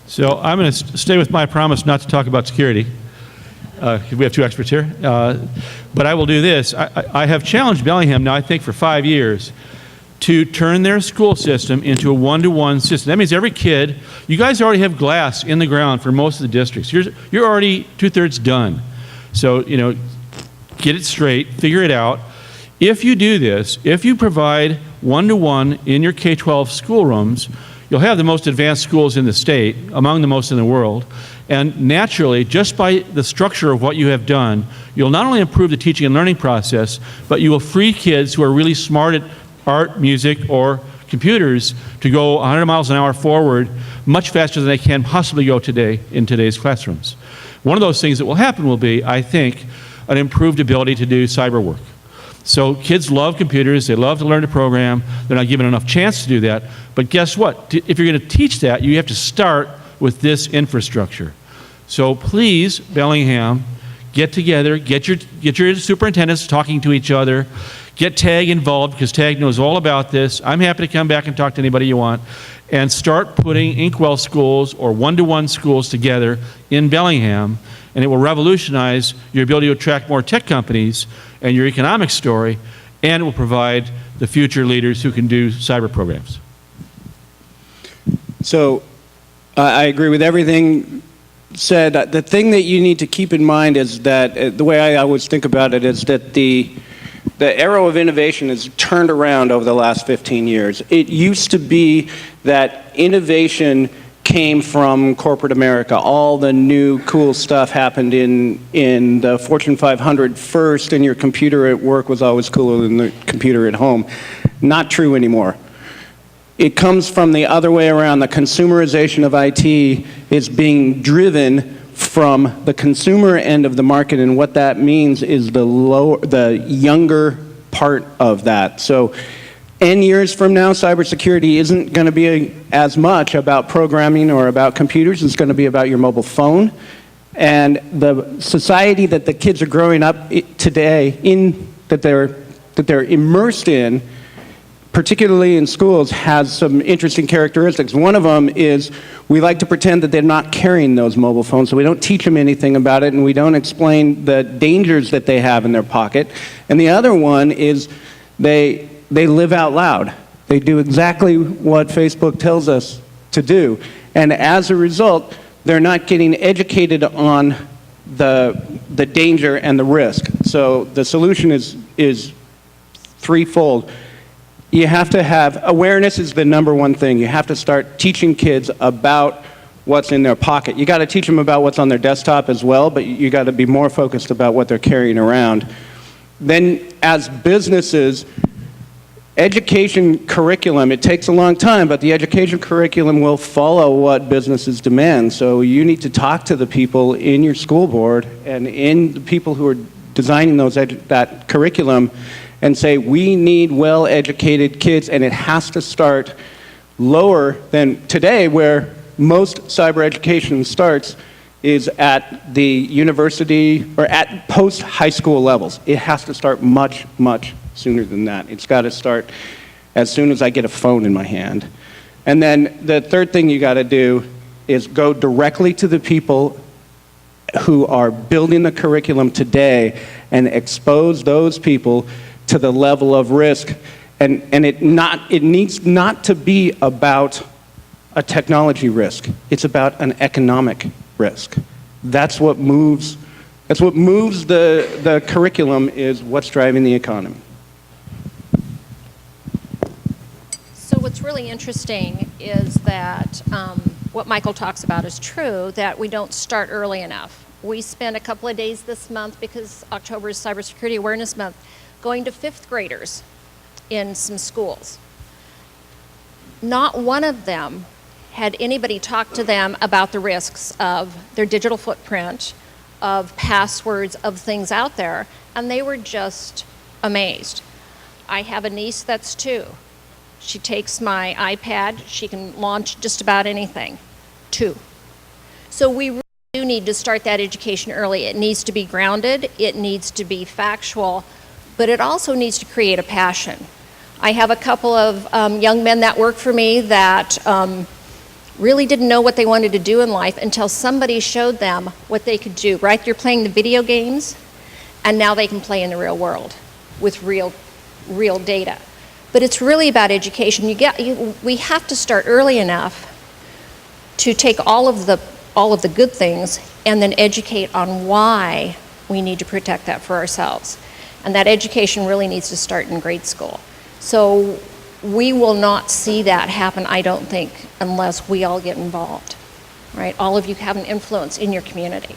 So I'm going to stay with my promise not to talk about security. We have two experts here. But I will do this. I have challenged Bellingham now, I think, for 5 years to turn their school system into a one-to-one system. That means every kid, you guys already have glass in the ground for most of the districts. You're already 2/3 done. So, get it straight, figure it out. If you do this, if you provide one-to-one in your K12 schoolrooms, you'll have the most advanced schools in the state, among the most in the world. And naturally, just by the structure of what you have done, you'll not only improve the teaching and learning process, but you will free kids who are really smart at art, music, or computers to go 100 miles an hour forward much faster than they can possibly go today in today's classrooms. One of those things that will happen will be, I think, an improved ability to do cyber work. So kids love computers, they love to learn to program, they're not given enough chance to do that, but guess what? If you're going to teach that, you have to start with this infrastructure. So please, Bellingham, get together, get your superintendents talking to each other, get TAG involved, because TAG knows all about this. I'm happy to come back and talk to anybody you want, and start putting Inkwell schools or one-to-one schools together in Bellingham, and it will revolutionize your ability to attract more tech companies and your economic story, and it will provide the future leaders who can do cyber programs. So I agree with everything said. The thing that you need to keep in mind is that the way I always think about it is that the arrow of innovation has turned around over the last 15 years. It used to be that innovation came from corporate America. All the new cool stuff happened in the Fortune 500 first, and your computer at work was always cooler than the computer at home. Not true anymore. It comes from the other way around. The consumerization of IT is being driven from the consumer end of the market, and what that means is the younger part of that. So N years from now, cybersecurity isn't going to be as much about programming or about computers. It's going to be about your mobile phone. And the society that the kids are growing up today that they're immersed in, particularly in schools, has some interesting characteristics. One of them is we like to pretend that they're not carrying those mobile phones, so we don't teach them anything about it, and we don't explain the dangers that they have in their pocket. And the other one is they live out loud. They do exactly what Facebook tells us to do. And as a result, they're not getting educated on the danger and the risk. So the solution is threefold. You have to have, awareness is the #1 thing. You have to start teaching kids about what's in their pocket. You got to teach them about what's on their desktop as well, but you got to be more focused about what they're carrying around. Then as businesses, education curriculum, it takes a long time, but the education curriculum will follow what businesses demand. So you need to talk to the people in your school board and in the people who are designing that curriculum and say, we need well-educated kids, and it has to start lower than today, where most cyber education starts is at the university or at post-high school levels. It has to start much, much sooner than that. It's got to start as soon as I get a phone in my hand. And then the third thing you got to do is go directly to the people who are building the curriculum today and expose those people to the level of risk. And it needs not to be about a technology risk. It's about an economic risk. That's what moves the curriculum, is what's driving the economy. So what's really interesting is that what Michael talks about is true, that we don't start early enough. We spent a couple of days this month, because October is Cybersecurity Awareness Month, going to 5th graders in some schools. Not one of them had anybody talk to them about the risks of their digital footprint, of passwords, of things out there, and they were just amazed. I have a niece that's 2. She takes my iPad, she can launch just about anything. 2. So we really do need to start that education early. It needs to be grounded, it needs to be factual, but it also needs to create a passion. I have a couple of young men that work for me that really didn't know what they wanted to do in life until somebody showed them what they could do, right? You're playing the video games, and now they can play in the real world with real data. But it's really about education. We have to start early enough to take all of the good things and then educate on why we need to protect that for ourselves. And that education really needs to start in grade school. So we will not see that happen, I don't think, unless we all get involved, right? All of you have an influence in your community.